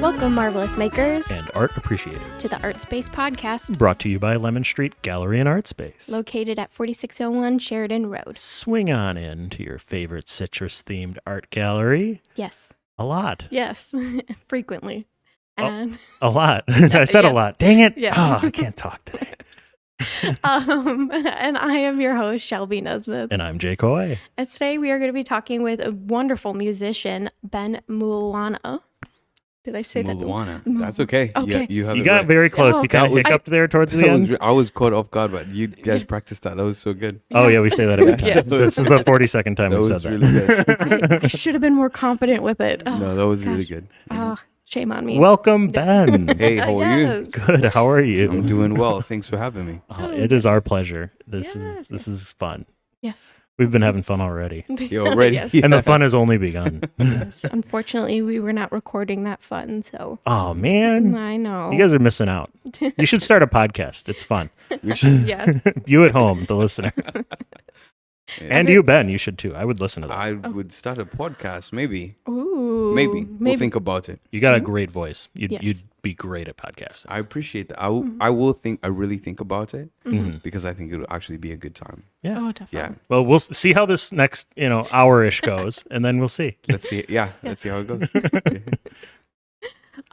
Welcome, marvelous makers, and art appreciators, to the ArtSpace podcast, brought to you by Lemon Street Gallery and ArtSpace, located at 4601 Sheridan Road. Swing on in to your favorite citrus-themed art gallery. Yes. A lot. Yes, frequently. And a lot. I said a lot. Dang it. Yeah. Oh, I can't talk today. And I am your host, Shelby Nesmith. And I'm Jake Hoy. And today we are going to be talking with a wonderful musician, Ben Mulwana. Did I say Mulwana. that? That's okay. Okay. You have You it got right. very close. Oh, You kind of okay. hiccuped there towards the end. I was caught off guard, but you guys practiced that. That was so good. Oh, yeah, we say that every time. Yes. This is the 42nd time That we was said really that. I should have been more confident with it. Oh, No, that was really gosh. good. Shame on me. Welcome, Ben. Hey, how are you? Yes. Good. How are you? I'm doing well. Thanks for having me. Oh, it is our pleasure. This Yes. is fun. Yes. We've been having fun already. You're already. Yes. And the fun has only begun. Yes. Unfortunately, we were not recording that fun, so Oh, man. I know. You guys are missing out. You should start a podcast. It's fun. We should. Yes. You at home, the listener. Yeah. And you, Ben, you should too. I would listen to that. I would start a podcast, maybe. Ooh. Maybe. We'll think about it. You got a great voice. Yes. You'd be great at podcasting. I appreciate that. I will think. I really think about it Mhm. because I think it would actually be a good time. Yeah. Oh, definitely. Yeah. Well, we'll see how this next, hour-ish goes, and then we'll see. Let's see. Yeah. Let's see how it goes.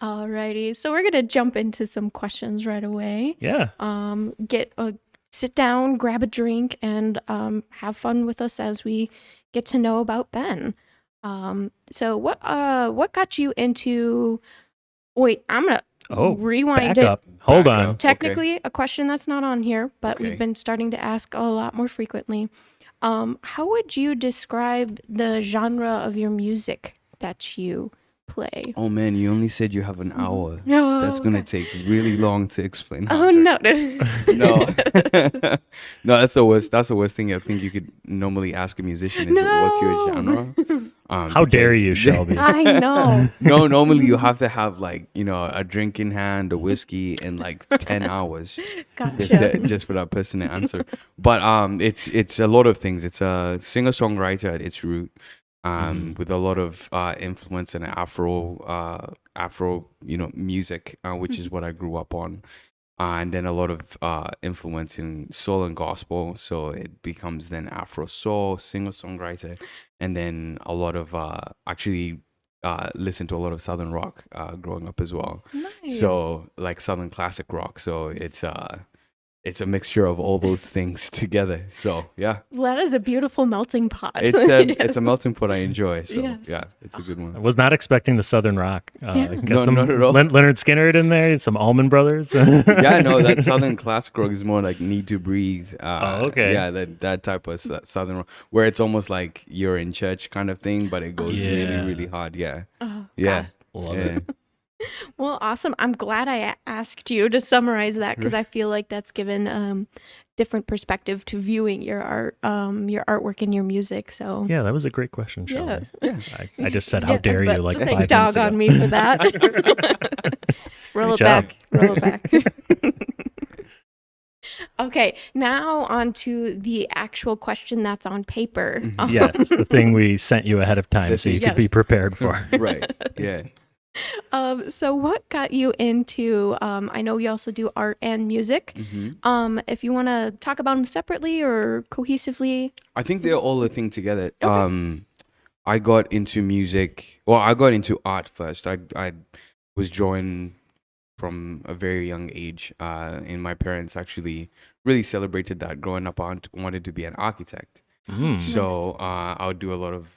Alrighty. So we're gonna jump into some questions right away. Yeah. Sit down, grab a drink, and have fun with us as we get to know about Ben. So what got you into? Wait, I'm gonna rewind Back it. up. Hold Back on. up. Technically, a question that's not on here, but Okay. we've been starting to ask a lot more frequently. How would you describe the genre of your music that you play? Oh man, you only said you have an hour. Oh, That's gonna take really long to explain. Oh no! No, no, that's the worst. That's the worst thing I think you could normally ask a musician is what's your genre. How dare because- you, Shelby? I know. No, normally you have to have like a drink in hand, a whiskey, and like 10 hours Gotcha. just for that person to answer. But it's a lot of things. It's a singer-songwriter at its root. With a lot of influence in Afro music, which is what I grew up on, and then a lot of influence in soul and gospel. So it becomes then Afro soul, singer-songwriter, and then a lot of listen to a lot of Southern rock growing up as well. Nice. So like Southern classic rock. So it's a mixture of all those things together. So yeah. That is a beautiful melting pot. It's a melting pot I enjoy. So Yes. yeah, it's a good I one. was not expecting the Southern rock. Yeah. Got No, some not at all. Leonard Skinner in there, some Allman Brothers. Yeah, no, that Southern classic rock is more like Need to Breathe. Okay. Yeah, that type of Southern rock where it's almost like you're in church kind of thing, but it goes really, Yeah. really hard. Yeah. Oh, Yeah. gosh. Love Yeah. it. Well, awesome. I'm glad I asked you to summarize that because I feel like that's given different perspective to viewing your art, your artwork and your music. So Yeah, that was a great question, Shelby. Yes. I just said, how dare but you, like just 5 minutes dog ago. on me for that. Roll Great it job. back. Roll it back. Okay, now on to the actual question that's on paper. Yes, the thing we sent you ahead of time so you could be Yes. prepared for. Right. Yeah. So what got you into, I know you also do art and music. hmm If you want to talk about them separately or cohesively. I think they're all a thing together. I got into music. Well, I got into art first. I was drawing from a very young age, and my parents actually really celebrated that. Growing up, I wanted to be an architect. Mm. So I would do a lot of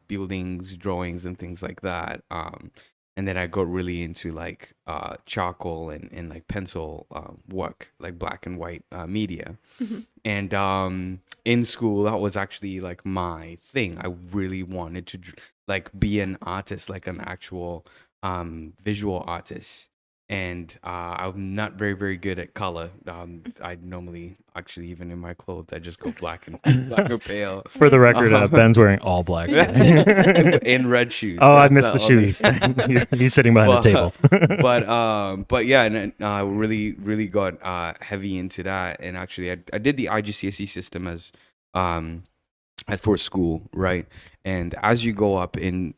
buildings, drawings, and things like that. And then I got really into like charcoal and like pencil work, like black and white media. Mhm. And in school, that was actually like my thing. I really wanted to like be an artist, like an actual visual artist. And I'm not very, very good at color. I normally, actually, even in my clothes, I just go black and pale. For the record, Ben's wearing all black. In red shoes. Oh, I That's missed the only- shoes. He's sitting behind the table. but yeah, and I really got heavy into that. And actually, I did the IGCSE system as for school, right? And as you go up in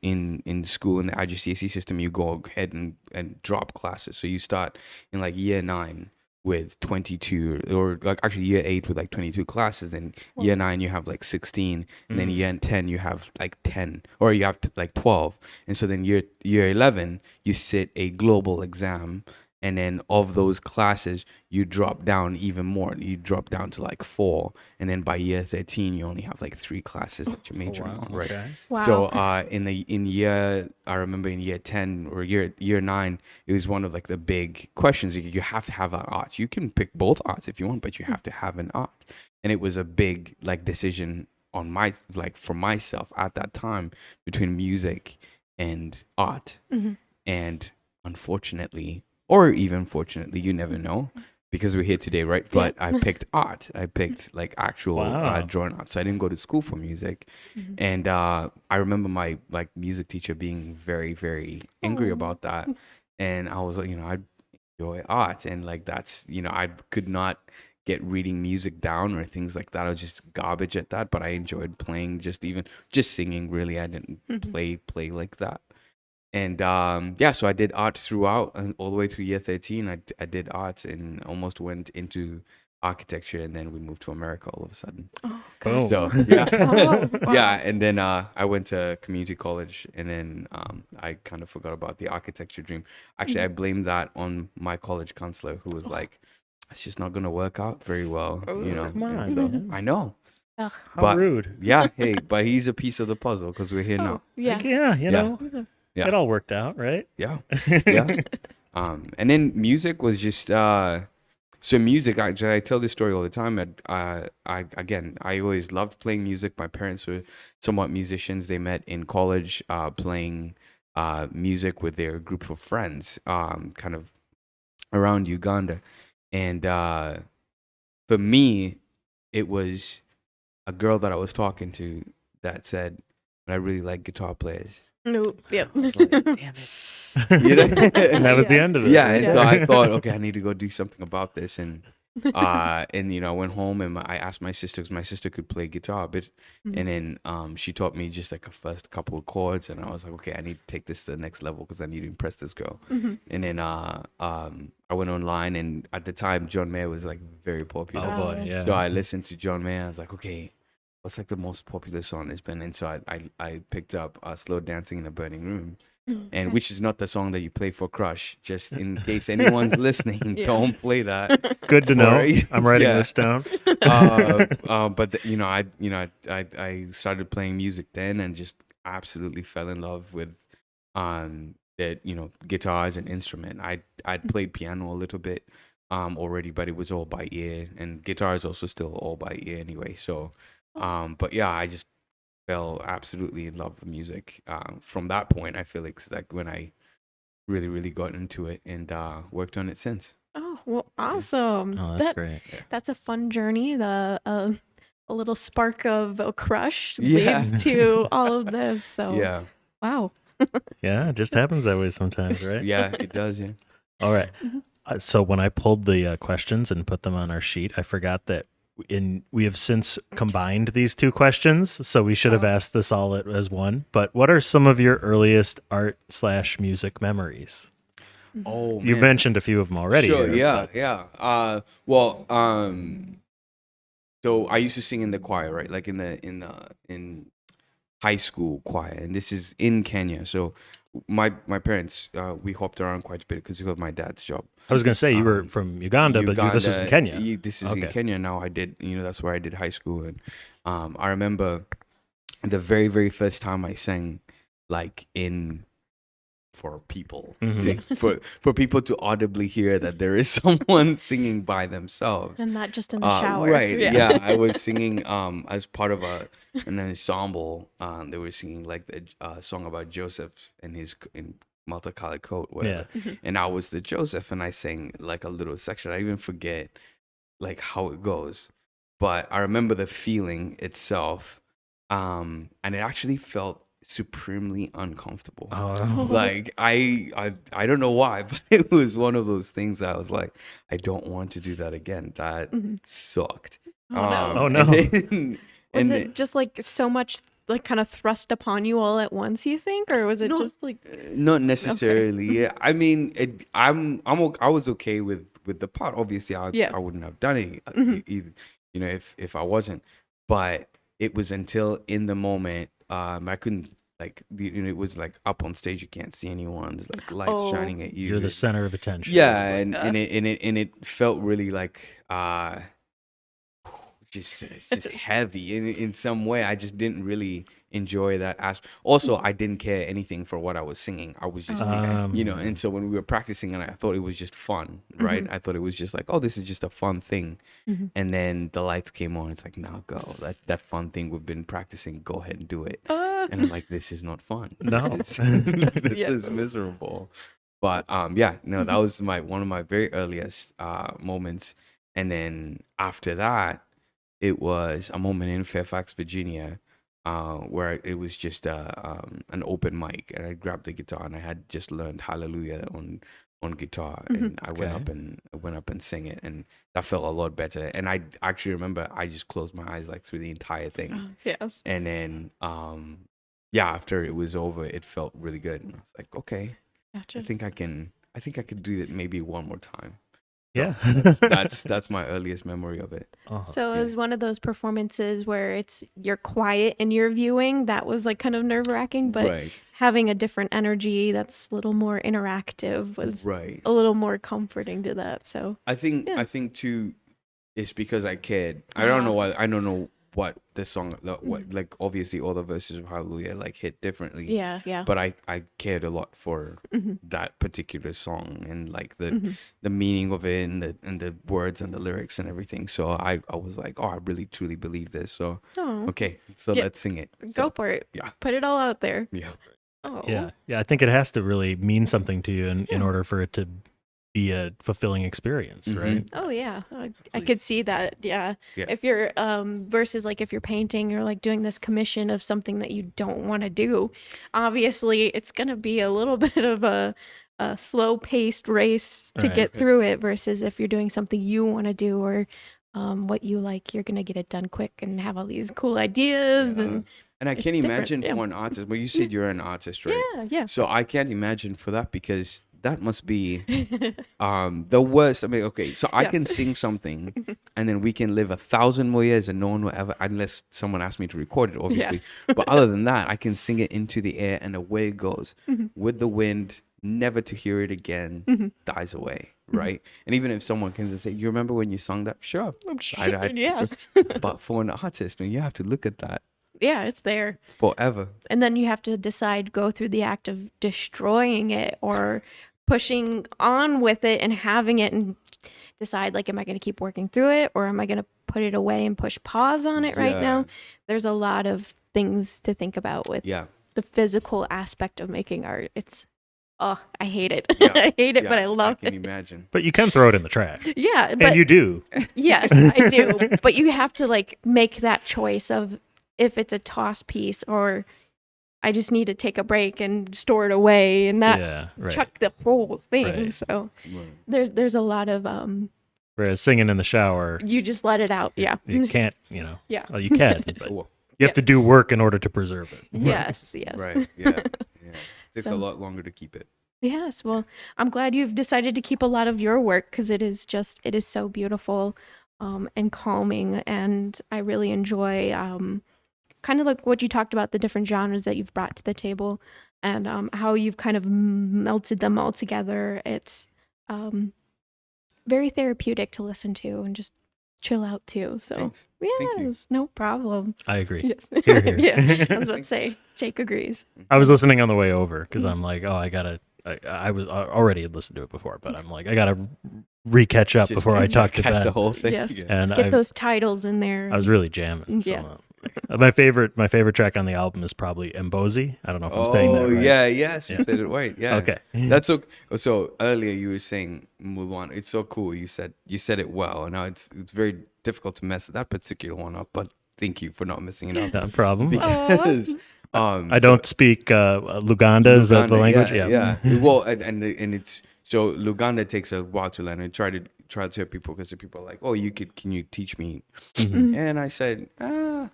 school in the IGCSE system, you go ahead and drop classes. So you start in like year 9 with 22, or like actually year 8 with like 22 classes. Then year 9 you have like 16, and then year 10 you have like 10, or you have like 12. And so then year 11 you sit a global exam. And then of those classes, you drop down even more. You drop down to like 4. And then by year 13, you only have like 3 classes that you're majoring on, right? Okay. Wow. So I remember in year 10 or year 9, it was one of like the big questions. You have to have an art. You can pick both arts if you want, but you have to have an art. And it was a big like decision on for myself at that time between music and art. And unfortunately, or even fortunately, you never know, because we're here today, right? But I picked art. I picked like actual drawing art. So I didn't go to school for music. And I remember my like music teacher being very, very angry about that. And I was like, I enjoy art. And like that's, I could not get reading music down or things like that. I was just garbage at that. But I enjoyed playing, just singing, really. I didn't play like that. And so I did art throughout, and all the way through year 13. I did art and almost went into architecture, and then we moved to America all of a sudden. Boom. So yeah, Wow. yeah. And then I went to community college, and then I kind of forgot about the architecture dream. Actually, I blamed that on my college counselor, who was like, "It's just not gonna work out very well," Come on, And so, man. I know. Ugh. How But- rude. Yeah, hey, but he's a piece of the puzzle because we're here now. Yeah. Like, yeah, you know, Yeah. it all worked out, right? Yeah. Yeah. And then music was just so music. I tell this story all the time. I always loved playing music. My parents were somewhat musicians. They met in college, playing music with their group of friends, kind of around Uganda. And for me, it was a girl that I was talking to that said, "I really like guitar players." No. Yep. Damn it. You know? And that was the end of it. Yeah, and so I thought, okay, I need to go do something about this, and I went home and I asked my sister, because my sister could play guitar a bit, and then she taught me just like a first couple of chords, and I was like, okay, I need to take this to the next level because I need to impress this girl. And then I went online, and at the time John Mayer was like very popular. Oh boy, yeah. So I listened to John Mayer. I was like, okay, what's like the most popular song there's been? And so I picked up Slow Dancing in a Burning Room, and which is not the song that you play for crush. Just in case anyone's listening, don't play that. Good to know. Or- I'm writing yeah. this down. But I started playing music then, and just absolutely fell in love with guitars and instrument. I'd played piano a little bit already, but it was all by ear, and guitar is also still all by ear anyway. So but yeah, I just fell absolutely in love with music. From that point, I feel like it's like when I really, really got into it and worked on it since. Oh, well, awesome. Oh, that's great. That's a fun journey. A little spark of a crush Yeah. leads to all of this. So, Yeah, wow. Yeah, it just happens that way sometimes, right? yeah, it does. Yeah. All right. So when I pulled the questions and put them on our sheet, I forgot that we have since combined these two questions, so we should have asked this all as one. But what are some of your earliest art/music memories? Oh, You man. mentioned a few of them already. Sure. here, Yeah. but- Yeah. So I used to sing in the choir, right? Like in high school choir, and this is in Kenya. So my parents, we hopped around quite a bit because of my dad's job. I was going to say you were from Uganda, but this is in Kenya. This is in Okay. Kenya now. I did, that's where I did high school, and I remember the very, very first time I sang, like for people, for people to audibly hear that there is someone singing by themselves. And not just in the shower. Right. Yeah. I was singing as part of an ensemble. They were singing like the song about Joseph and his multicolored coat, whatever. Yeah. And I was the Joseph, and I sang like a little section. I even forget like how it goes, but I remember the feeling itself, and it actually felt supremely uncomfortable. Oh, Like I don't know why, but it was one of those things that I was like, I don't want to do that again. That sucked. Oh, no. Oh, no. Was And it just like so much like kind of thrust upon you all at once, you think, or was it No, just like not necessarily. Yeah, I mean, I was okay with the part. Obviously, Yeah. I wouldn't have done it, either, if I wasn't. But it was until in the moment, I couldn't like, it was like up on stage, you can't see anyone. There's like lights Oh. shining at you. You're the center of attention. Yeah, like and it felt really like just heavy in some way. I just didn't really enjoy that aspect. Also, I didn't care anything for what I was singing. I was just and so when we were practicing, and I thought it was just fun, right? I thought it was just like, oh, this is just a fun thing. And then the lights came on. It's like, now go. That fun thing we've been practicing, go ahead and do it. And I'm like, this is not fun. No. This is miserable. But that was one of my very earliest moments. And then after that, it was a moment in Fairfax, Virginia, where it was just an open mic, and I grabbed the guitar, and I had just learned Hallelujah on guitar, and I went up and sang it, and that felt a lot better. And I actually remember I just closed my eyes like through the entire thing, yes. and then after it was over, it felt really good, and I was like, okay, Gotcha. I think I could do it maybe one more time. Yeah. That's my earliest memory of it. So it was one of those performances where you're quiet in your viewing. That was like kind of nerve wracking, but Right. having a different energy that's a little more interactive was Right. a little more comforting to that. So I think too, it's because I cared. I don't know why. I don't know what the song, like obviously all the verses of Hallelujah like hit differently. yeah. But I cared a lot for that particular song, and like the meaning of it, and the words and the lyrics and everything. So I was like, oh, I really truly believe this. So okay, so Yeah. let's sing it. Go So, for it. yeah. Put it all out there. Yeah. Oh. Yeah. I think it has to really mean something to you in order for it to be a fulfilling experience, right? Oh yeah, I could see that. Yeah. Yeah. If you're versus like if you're painting or like doing this commission of something that you don't want to do, obviously it's gonna be a little bit of a slow paced race to Right. get through it. Versus if you're doing something you want to do or what you like, you're gonna get it done quick and have all these cool ideas. And I it's can different, imagine yeah. for an artist. Well, you said you're an artist, right? Yeah. So I can't imagine for that, because that must be the worst. I mean, okay, so I can sing something and then we can live 1,000 more years and no one will ever, unless someone asks me to record it, obviously. But other than that, I can sing it into the air and away it goes with the wind, never to hear it again, dies away, right? And even if someone comes and say, you remember when you sung that? Sure. Yeah. But for an artist, I mean, you have to look at that Yeah, it's there. forever. And then you have to decide, go through the act of destroying it or pushing on with it and having it, and decide, like, am I going to keep working through it, or am I going to put it away and push pause on it right Yeah. now? There's a lot of things to think about with Yeah. the physical aspect of making art. I hate it. Yeah. I hate it, Yeah, but I love I can it. imagine. But you can throw it in the trash. Yeah, but And you do. yes, I do. But you have to like make that choice of if it's a toss piece or I just need to take a break and store it away and not Yeah, right. chuck the whole thing. Right. So Right. there's a lot of Whereas singing in the shower, you just let it out. Yeah. you can't, Yeah. well, you can, but Cool. you have to do work in order to preserve it. Yes. Right. Yeah. Takes a So- lot longer to keep it. Yes. Well, I'm glad you've decided to keep a lot of your work because it is so beautiful and calming. And I really enjoy kind of like what you talked about, the different genres that you've brought to the table and how you've kind of melted them all together. It's very therapeutic to listen to and just chill out to. So, Thanks. Thank you. yes, no problem. I agree. Yes. Hear, hear. Yeah, I was about to say, Jake agrees. I was listening on the way over because I'm like, oh, I was already had listened to it before, but I'm like, I gotta re-catch up Just before I talk to catch the Ben. whole thing. Yes. Yeah. And Get those titles in there. I was really jamming. So, Yeah. my favorite track on the album is probably Embozi. I don't know if I'm saying that Oh right. yeah, yes, you Yeah. said it right. Yeah. Okay. That's so earlier you were saying Mulwana. It's so cool. You said it well. And now it's very difficult to mess that particular one up, but thank you for not messing it up. No problem. Because I don't speak Luganda. Is that the Luganda, language? Yeah. Well, and it's So Luganda takes a while to learn. I try to tell people because the people are like, "Oh, can you teach me?" And I said,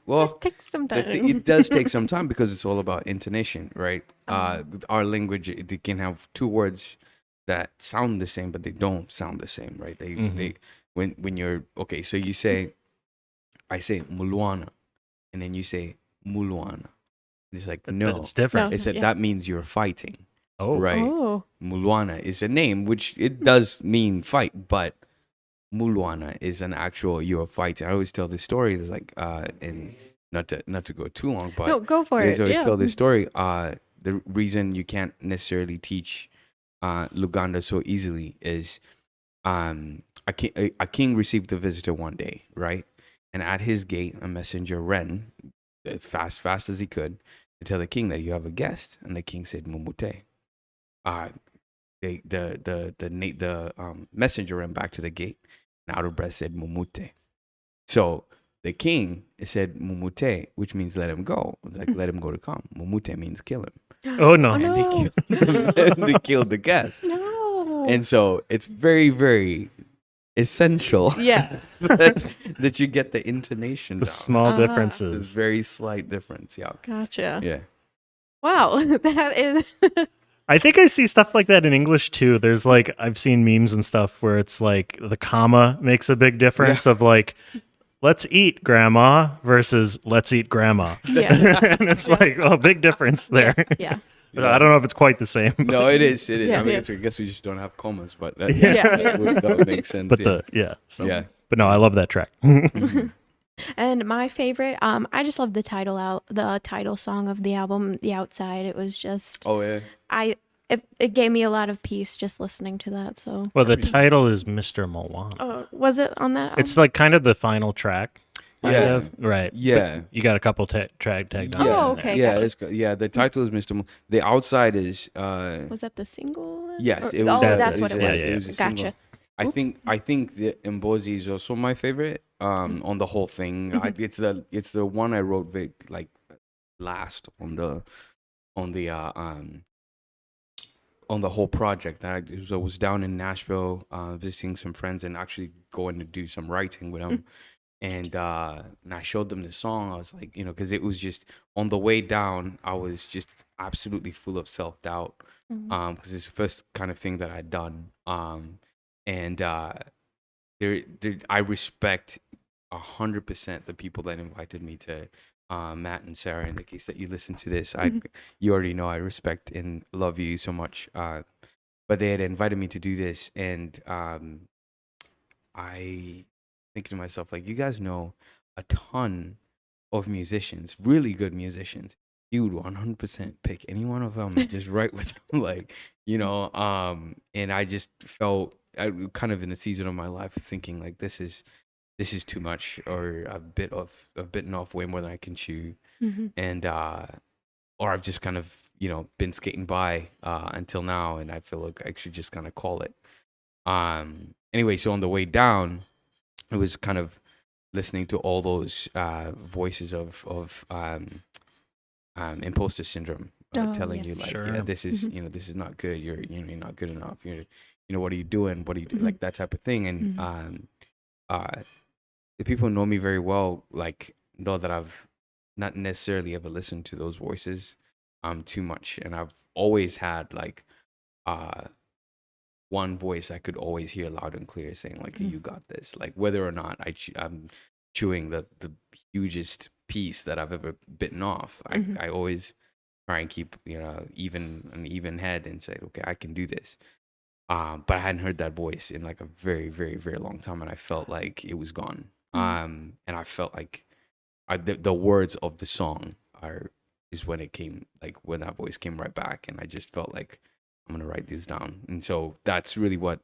well, It takes some it does take some time because it's all about intonation, right? Our language, they can have two words that sound the same, but they don't sound the same, right? They when you're okay, so you say, I say Mulwana, and then you say Mulwana. It's like no, It's different. No. I said Yeah. that means you're fighting, Oh, right? Oh. Mulwana is a name, which it does mean fight, but Mulwana is an actual you're fighting. I always tell this story. It's like and not to go too long, but No, go for I it. always Yeah. tell this story. The reason you can't necessarily teach Luganda so easily is a king received a visitor one day, right? And at his gate, a messenger ran fast as he could to tell the king that you have a guest. And the king said, Mumute. The messenger ran back to the gate and out of breath said, Mumute. So the king said, Mumute, which means let him go. It's like, let him go to come. Mumute means kill him. Oh no. Oh, no. And they killed the guest. No. And so it's very, very essential Yeah. that you get the intonation The down. small Ah. There's differences. very slight difference. Yeah. Gotcha. Yeah. Wow. That is. I think I see stuff like that in English too. There's like I've seen memes and stuff where it's like the comma makes a big difference of like let's eat grandma versus let's eat grandma. Yeah. And it's like oh, big difference there. Yeah. I don't know if it's quite the same. No, it is. It is. Yeah, I mean, yeah. I guess we just don't have commas, but that, Yeah. Yeah. that would make sense. But yeah. so but no, I love that track. And my favorite, I just love the title song of the album, The Outside. It was just, Oh yeah. it gave me a lot of peace just listening to that. So, Well, the title is Mr. Mulwana. was it on that album? It's like kind of the final track. Kind Yeah. of, right. Yeah. But you got a couple track tagged on. Oh, there. okay. Yeah. gotcha. The title is Mr. The Outside is. Was that the single? then? Yes. Or- It was. oh, that's what it yeah, was. yeah. It was a single. Gotcha. I think the Mbozi is also my favorite on the whole thing. It's the one I wrote like last on the whole project. I was down in Nashville visiting some friends and actually going to do some writing with them. And I showed them the song. I was like, because it was just on the way down, I was just absolutely full of self-doubt because it's the first kind of thing that I'd done. And I respect 100% the people that invited me to Matt and Sarah. In the case that you listen to this, you already know I respect and love you so much. But they had invited me to do this, and I thinking to myself, like, you guys know a ton of musicians, really good musicians. You would 100% pick any one of them and just write with them, like, and I just felt kind of in a season of my life thinking like this is too much, or I've bitten off way more than I can chew, and or I've just kind of been skating by until now, and I feel like I should just kind of call it. Anyway, so on the way down, it was kind of listening to all those voices of imposter syndrome telling you yes. like, Sure. yeah, this is this is not good. You're not good enough. What are you doing? What do you do? Like that type of thing. And the people who know me very well, like, know that I've not necessarily ever listened to those voices too much, and I've always had like one voice I could always hear loud and clear saying like, hey, you got this. Like, whether or not I'm chewing the hugest piece that I've ever bitten off, I always try and keep an even head and say, okay, I can do this. But I hadn't heard that voice in like a very, very, very long time, and I felt like it was gone. And I felt like the words of the song is when it came, like when that voice came right back, and I just felt like I'm gonna write these down. And so that's really what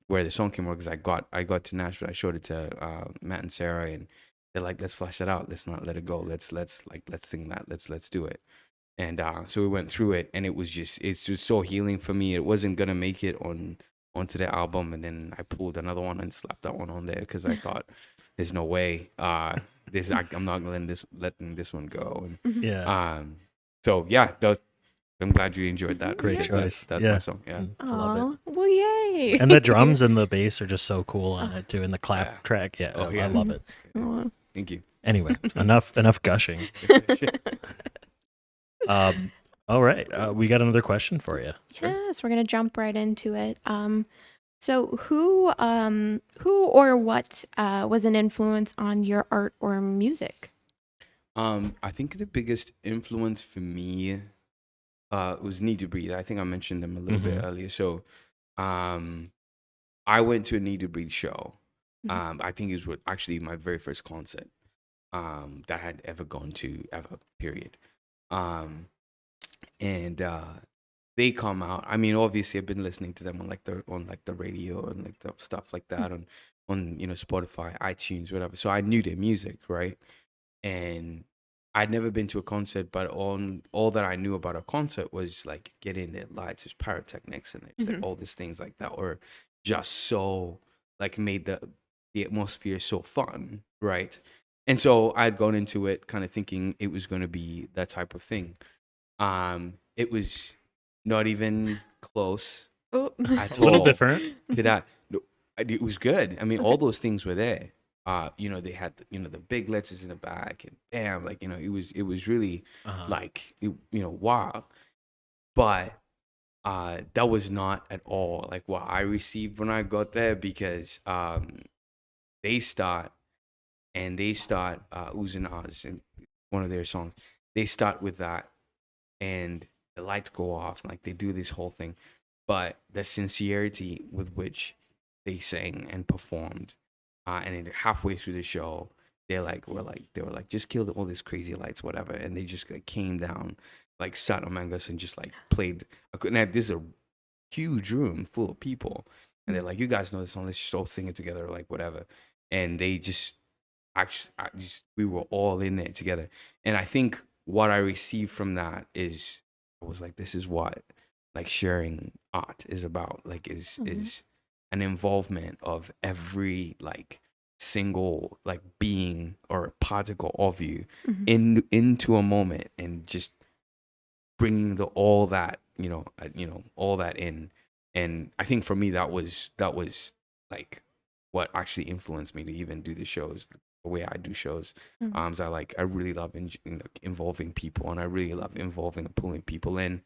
where the song came from, because I got to Nashville, I showed it to Matt and Sarah, and they're like, let's flesh it out, let's not let it go, let's sing that, let's do it. And so we went through it, and it's just so healing for me. It wasn't gonna make it onto the album, and then I pulled another one and slapped that one on there because I thought there's no way I'm not letting this one go. And, Yeah. so yeah, I'm glad you enjoyed that. Great because choice. That's Yeah. my song. Yeah. I love it. Aw, well, yay. And the drums and the bass are just so cool on it too, and the clap Yeah. track. Yeah, Oh, I yeah. love it. Aw. Thank you. Anyway, enough gushing. All right, we got another question for you. Yes, we're gonna jump right into it. So who or what was an influence on your art or music? I think the biggest influence for me was Need to Breathe. I think I mentioned them a little bit earlier. So I went to a Need to Breathe show. I think it was actually my very first concert that I had ever gone to ever, period. And they come out. I mean, obviously I've been listening to them on the radio and like the stuff like that on Spotify, iTunes, whatever. So I knew their music, right? And I'd never been to a concert, but all that I knew about a concert was like getting the lights, there's pyrotechnics, and there's like all these things like that, or just so like made the atmosphere so fun, right? And so I'd gone into it kind of thinking it was going to be that type of thing. It was not even close Oh. at A little all different. to that. No, it was good. I mean, all those things were there. They had the big letters in the back, and bam, like it was really like wow. But that was not at all like what I received when I got there, because they start oozing Oz in one of their songs. They start with that, and the lights go off, like they do this whole thing, but the sincerity with which they sang and performed, and then halfway through the show, they were like, just kill all these crazy lights, whatever, and they just like came down, like sat among us and just like played. Now this is a huge room full of people, and they're like, you guys know this song, let's just all sing it together, like whatever, and they just we were all in there together. And I think what I received from that is, I was like, this is what like sharing art is about, like is an involvement of every like single like being or particle of you into a moment, and just bringing all that all that in. And I think for me that was like what actually influenced me to even do the shows the way I do shows. I really love involving people, and I really love involving and pulling people in,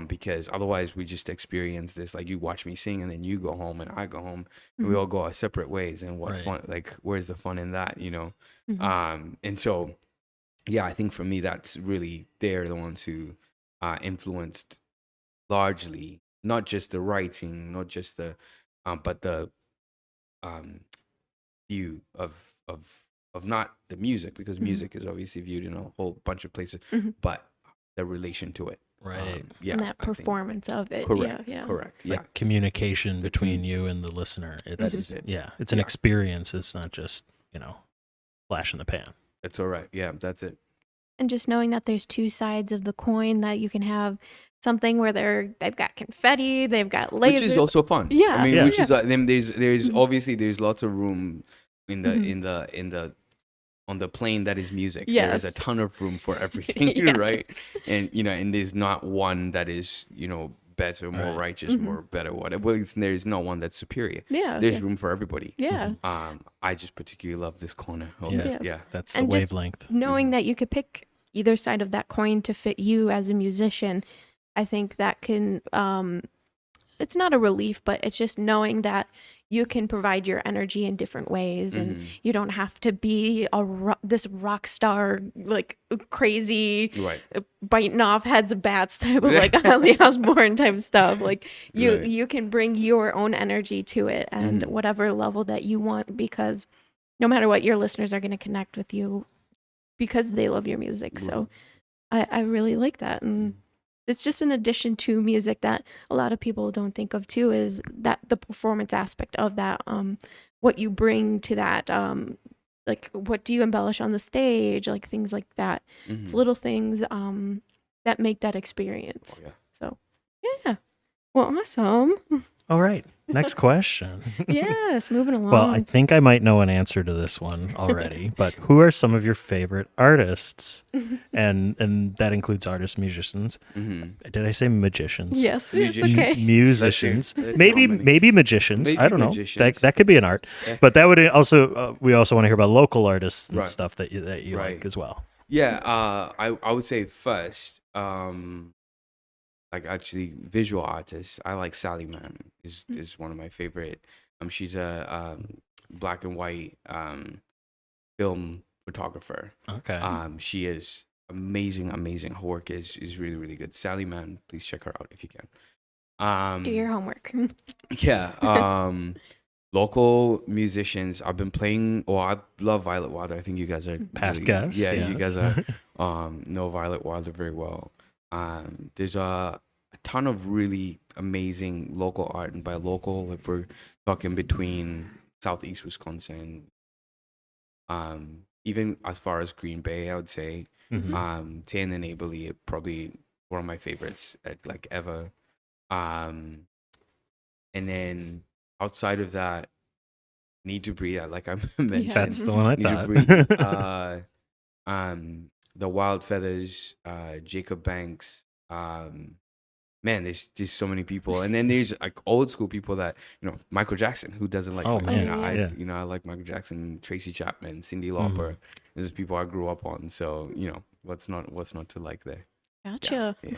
because otherwise we just experience this, like you watch me sing and then you go home and I go home and we all go our separate ways, and what fun, like where's the fun in that, and so yeah, I think for me that's really, they're the ones who influenced largely, not just the writing, not just the but the view of not the music, because music is obviously viewed in a whole bunch of places, but the relation to it, Right. yeah, And that I think- performance of it. correct, Yeah. correct, Like yeah, communication between you and the listener. It's that is it. yeah, it's an Yeah. experience. It's not just flash in the pan. That's all right, yeah, that's it. And just knowing that there's two sides of the coin, that you can have something where they've got confetti, they've got lasers. Which is also fun. Yeah, I mean, yeah. which is then there's obviously there's lots of room in the on the plane that is music. There is a Yes. ton of room for everything, Yes. right? And and there's not one that is better, more Right. righteous, more better, whatever. Well, there's no one that's superior. Yeah. There's room for everybody. Yeah. I just particularly love this corner. Of Yeah. it. Yes. Yeah. That's the And just wavelength. Knowing that you could pick either side of that coin to fit you as a musician, I think that can, it's not a relief, but it's just knowing that you can provide your energy in different ways, and you don't have to be this rock star, like crazy, Right. biting off heads of bats type of like Ozzy Osbourne type stuff. Like Right. you can bring your own energy to it, and whatever level that you want, because no matter what, your listeners are going to connect with you because they love your music. So I really like that. And it's just an addition to music that a lot of people don't think of too, is that the performance aspect of that, what you bring to that, like what do you embellish on the stage, like things like that. It's little things that make that experience. Oh, yeah. So yeah, well, awesome. All right. Next question. Yes, moving along. Well, I think I might know an answer to this one already, but who are some of your favorite artists? And that includes artists, musicians. Did I say magicians? Yes, it's Musician. okay. Musicians. That's Maybe how many. maybe magicians. Maybe I don't know. magicians. That could be an art. Yeah. But that would also we also want to hear about local artists and Right. stuff that you Right. like as well. Yeah, I would say first, like actually visual artists. I like Sally Man is one of my favorite. She's a black and white film photographer. Okay. She is amazing. Her work is really really good. Sally Man, please check her out if you can. Do your homework. Yeah. Local musicians. I've been playing. Well, I love Violet Wilder. I think you guys are Past guests, Yeah, yeah. you guys are know Violet Wilder very well. There's a ton of really amazing local art, and by local, if we're talking between Southeast Wisconsin, even as far as Green Bay, I would say, Tan and Abilene are probably one of my favorites, like ever. And then outside of that, Need to Breathe, like I mentioned. That's the one I Need to thought. Breathe. The Wild Feathers, Jacob Banks. Man, there's just so many people, and then there's like old school people that Michael Jackson. Who doesn't like? Oh, Michael? man, yeah. I like Michael Jackson, Tracy Chapman, Cyndi Lauper. These are people I grew up on, so what's not to like there? Gotcha. Yeah.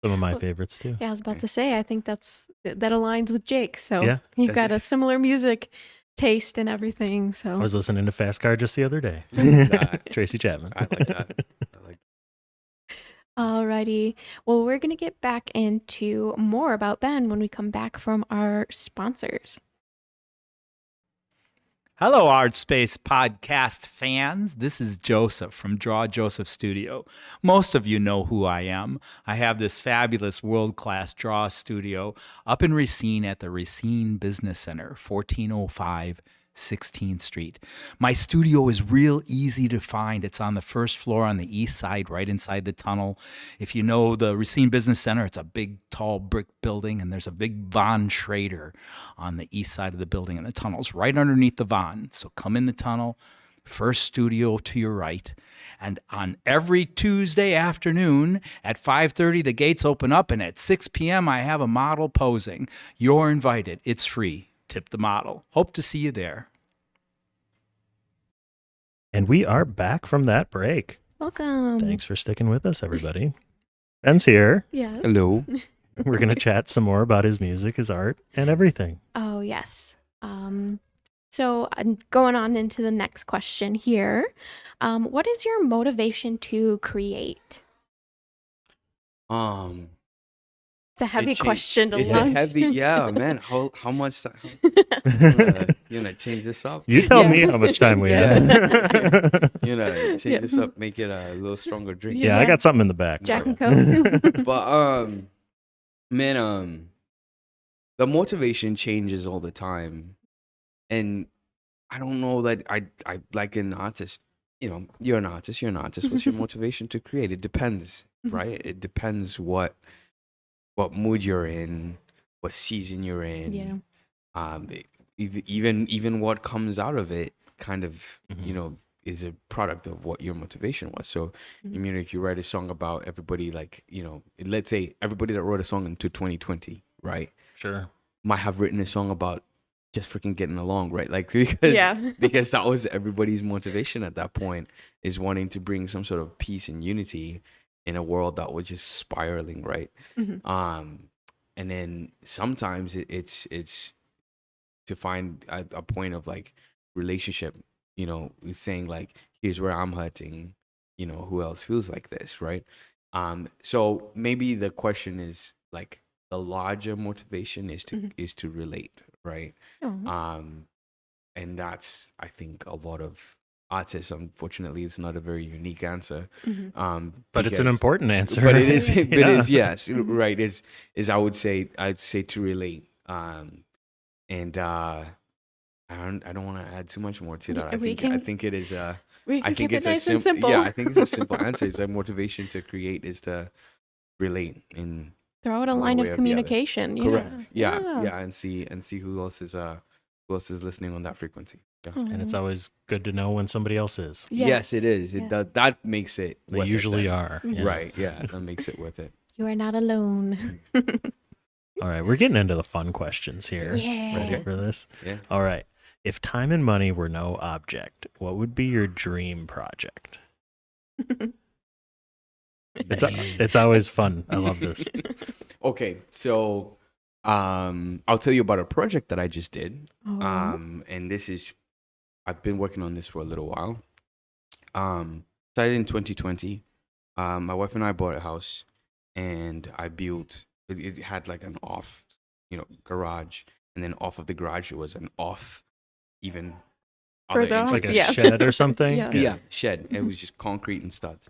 Some of my favorites too. Yeah, I was about to say, I think that aligns with Jake. So Yeah, you've that's got it. a similar music taste and everything. I So was listening to Fast Car just the other day. Tracy Chapman. I like that. alrighty. Well, we're gonna get back into more about Ben when we come back from our sponsors. Hello, ArtSpace podcast fans. This is Joseph from Draw Joseph Studio. Most of you know who I am. I have this fabulous world-class draw studio up in Racine at the Racine Business Center, 1405 16th Street. My studio is real easy to find. It's on the first floor on the east side, right inside the tunnel. If you know the Racine Business Center, it's a big, tall brick building, and there's a big Von Schrader on the east side of the building, and the tunnel's right underneath the Von. So come in the tunnel, first studio to your right. And on every Tuesday afternoon at 5:30, the gates open up, and at 6 p.m., I have a model posing. You're invited. It's free. Tip the model. Hope to see you there. And we are back from that break. Welcome. Thanks for sticking with us, everybody. Ben's here. Yeah. Hello. We're going to chat some more about his music, his art, and everything. Oh, yes. So going on into the next question here. What is your motivation to create? It's a heavy question to It's launch. a heavy, yeah, man. How much time? Change this up. You tell Yeah. me how much time we Yeah. have. Change Yeah. this up, make it a little stronger drink. Yeah, I got something in the back. Jack and Coke. But man, the motivation changes all the time, and I don't know that I like an artist. You're an artist. What's your motivation to create? It depends, right? It depends what mood you're in, what season you're in. Yeah. Even what comes out of it kind of is a product of what your motivation was. So if you write a song about everybody, like let's say everybody that wrote a song into 2020, right, Sure. might have written a song about just freaking getting along, right? Like because Yeah. because that was everybody's motivation at that point, is wanting to bring some sort of peace and unity in a world that was just spiraling, right? And then sometimes it's to find a point of like relationship, saying like, here's where I'm hurting, who else feels like this, right? So maybe the question is like, the larger motivation is to relate, right? Oh. And that's, I think, a lot of artists. Unfortunately, it's not a very unique answer. But it's an because- important answer. But it is. But Yeah. it's yes, right. Is I'd say to relate. And I don't want to add too much more to that. Yeah, I think it is. We I can think keep it's it a nice and simple. simple. Yeah, I think it's a simple answer. It's a motivation to create is to relate, and Throw out a one line way of or the other. communication. Yeah. Correct. Yeah, and see who else is listening on that frequency. Yeah. And it's Aw. always good to know when somebody else is. Yes, it is. It Yes. does. That makes it. They worth it usually then. are. Yeah. Right. Yeah, that makes it worth it. You are not alone. All right, we're getting into the fun questions here. Yeah. Ready for this? Yeah. All right. If time and money were no object, what would be your dream project? It's always fun. I love this. Okay, so I'll tell you about a project that I just did. Oh. And this is, I've been working on this for a little while. Started in 2020. My wife and I bought a house, and I built. It had like an off, garage, and then off of the garage it was an off, even other Further off? Like a Yeah. shed or something? Yeah. Yeah, shed. It was just concrete and studs.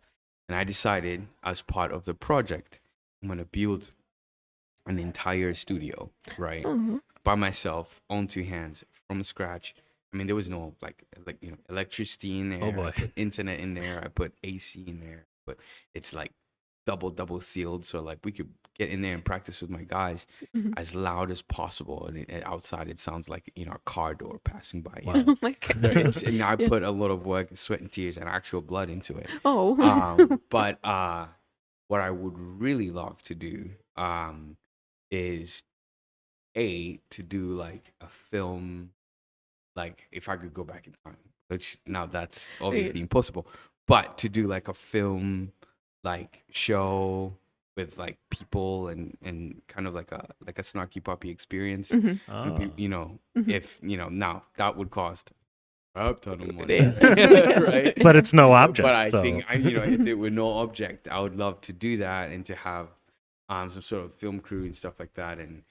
And I decided, as part of the project, I'm gonna build an entire studio, right, Oh. by myself, on two hands, from scratch. I mean, there was no like electricity in there. Oh, boy. I put internet in there. I put AC in there. But it's like double sealed, so like we could get in there and practice with my guys Mhm. as loud as possible. And outside, it sounds like a car door passing by. Wow. Oh my god. And I Yeah. put a lot of work, sweat, and tears, and actual blood into it. Oh. But what I would really love to do is to do like a film, like if I could go back in time, which now that's obviously impossible, but to do like a film like show with like people and kind of like a snarky puppy experience. Mhm. Oh. Mhm. If now that would cost a ton of money, Yeah. right? But it's no object. But I so. think if it were no object, I would love to do that and to have some sort of film crew and stuff like that. And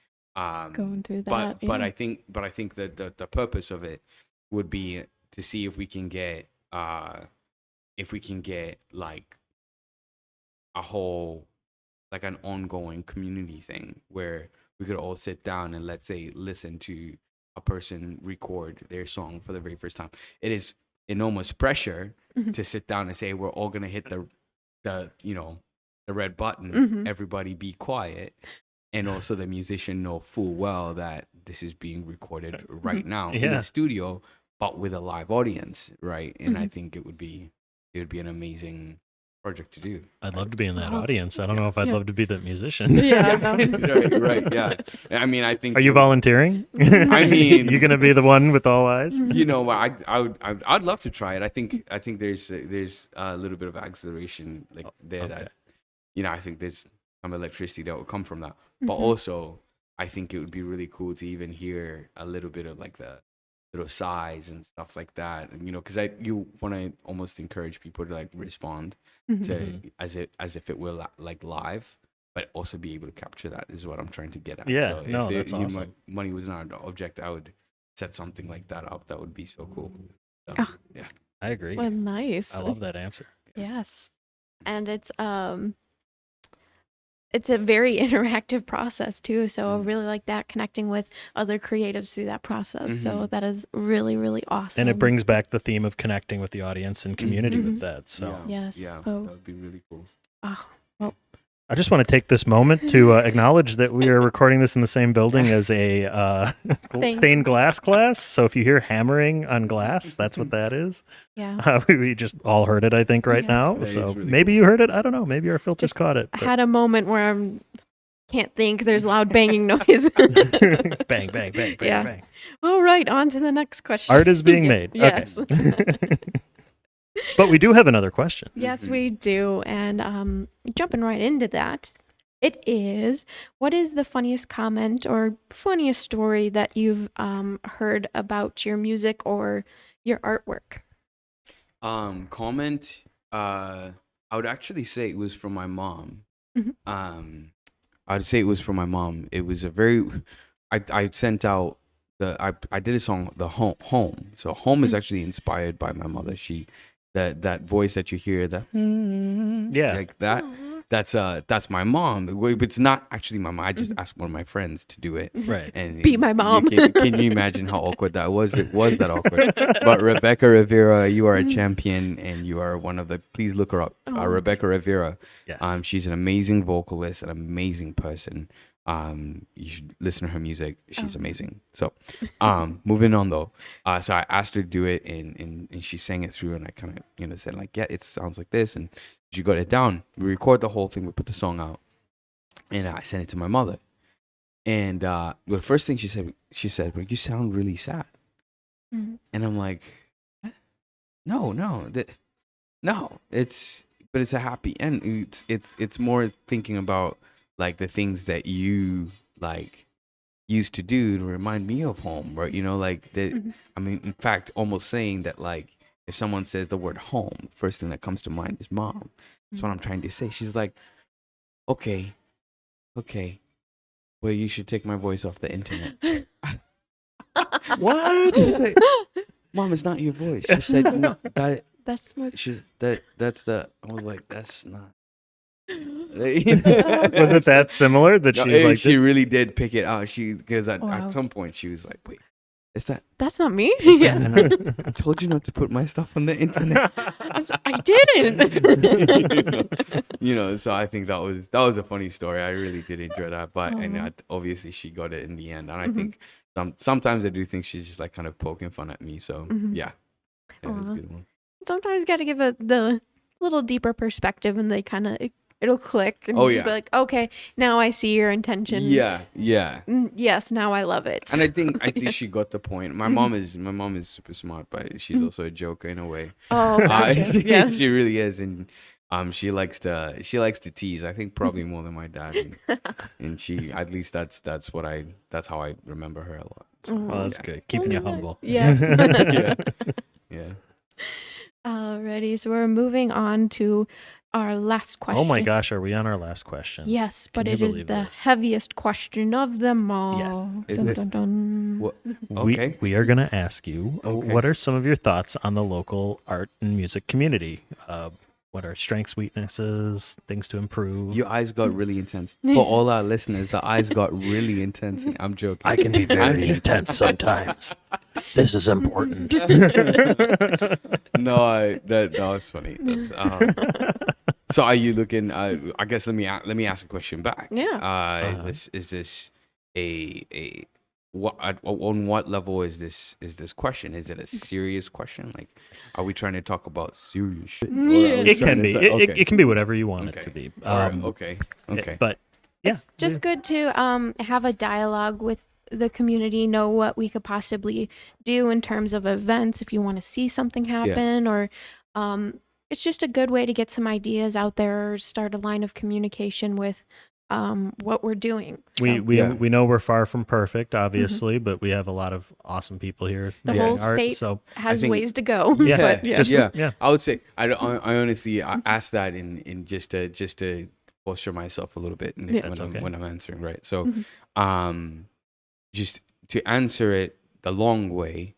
Going through but that. but yeah. I think that the purpose of it would be to see if we can get like a whole, like an ongoing community thing where we could all sit down and, let's say, listen to a person record their song for the very first time. It is enormous pressure Mhm. to sit down and say we're all gonna hit the red button. Mhm. Everybody be quiet, and also the musician know full well that this is being recorded right now in Yeah. the studio, but with a live audience, right? And I Mhm. think it would be an amazing project to do. I'd love to be in that Wow. audience. I don't know if I'd Yeah. love to be that musician. Yeah. no. right, yeah. I mean, I think. Are you volunteering? I mean- you gonna be the one with all eyes? You know, I'd love to try it. I think there's a little bit of acceleration like there Okay. that, I think there's some electricity that will come from that. But Mhm. also, I think it would be really cool to even hear a little bit of like the little sighs and stuff like that. And, because you want to almost encourage people to like respond Mhm. to as if it were like live, but also be able to capture that is what I'm trying to get at. Yeah, So if no, that's awesome. money was not an object, I would set something like that up. That would be so cool. So, Ah. yeah. I agree. Well, nice. I love that answer. Yes. And it's a very interactive process too. So I Mhm. really like that, connecting with other creatives through that process. So Mhm. that is really, really awesome. And it brings back the theme of connecting with the audience and community with Mhm. that. So Yeah. Yes. Yeah. Oh. That would be really cool. Oh, I just want to take this moment to acknowledge that we are recording this in the same building as a stained glass class. So if you hear hammering on glass, that's what that is. yeah. We just all heard it, I think, right Yeah. now. That is So really maybe cool. you heard it. I don't know. Maybe our filters Just caught it. I but- had a moment where I can't think. There's loud banging noise. bang, bang, bang, bang, Yeah. bang. All right, on to the next question. Art is being made. Yes. Okay. But we do have another question. Yes, Mhm. we do. And jumping right into that, it is, what is the funniest comment or funniest story that you've heard about your music or your artwork? Comment. I would actually say it was from my mom. Mhm. I'd say it was from my mom. It was a very. I sent out I did a song, the home. So home is Mhm. actually inspired by my mother. That voice that you hear, Yeah. like that. that's my mom. It's not actually my mom. I just asked one of my friends to do it. Right. And Be my mom. Can you imagine how awkward that was? It was that awkward. But Rebecca Rivera, you are a champion, and you are one of the. Please look her up. Rebecca Rivera. Yes. She's an amazing vocalist, an amazing person. You should listen to her music. She's amazing. So, moving on though. So I asked her to do it, and she sang it through, and I kind of said like, yeah, it sounds like this, and she got it down. We record the whole thing. We put the song out, and I sent it to my mother. And the first thing she said, "Well, you sound really sad." Mm-hmm. And I'm like, what? No, it's a happy end. It's more thinking about like the things that you like used to do to remind me of home, right? Like that. I mean, in fact, almost saying that like if someone says the word home, the first thing that comes to mind is mom. That's what I'm trying to say. She's like, okay, well, you should take my voice off the internet. What? Mom, it's not your voice. She said, no, That's my. that's the. I was like, that's not. Was it that similar that she really did pick it out. Because Wow. at some point she was like, wait, is that? That's not me. And I told you not to put my stuff on the internet. I didn't. So I think that was a funny story. I really did enjoy that, but Aw. obviously she got it in the end, and I think sometimes I do think she's just like kind of poking fun at me. So yeah, it was a Aw. good one. Sometimes you got to give the little deeper perspective, and they kind of it'll click. And Oh, just yeah. be like, okay, now I see your intention. Yeah. Yes, now I love it. And I think she got the point. My mom is super smart, but she's also a joker in a way. Oh, gotcha. Yeah. She really is, and she likes to tease. I think probably more than my dad, and she at least that's how I remember her a lot. So, Well, that's good. Keeping you humble. Yes. yeah. Alrighty, so we're moving on to our last question. Oh my gosh, are we on our last question? Yes, but Can it you is believe the this? heaviest question of them all. Is Dun, it? dun, dun. What? Okay. We are going to ask you, Okay. what are some of your thoughts on the local art and music community? What are strengths, weaknesses, things to improve? Your eyes got really intense. For all our listeners, the eyes got really intense. I'm joking. I can be very intense sometimes. This is important. No, that was funny. That's, so are you looking? I guess let me ask a question back. Yeah. Is this a what on what level is this question? Is it a serious question? Like, are we trying to talk about serious shit? Or are we It trying can to be. okay. It can be whatever you want it Okay. to be. All right, okay. But yeah, It's just good to have a dialogue with the community, know what we could possibly do in terms of events if you want to see something happen, or it's just a good way to get some ideas out there, or start a line of communication with what we're doing. we know we're far from perfect, obviously, but we have a lot of awesome people here. The doing whole art, state so has think- ways to go. yeah, But yeah. just- yeah. I would say I honestly asked that in just to posture myself a little bit Yeah. That's okay. when I'm answering, right? So just to answer it the long way,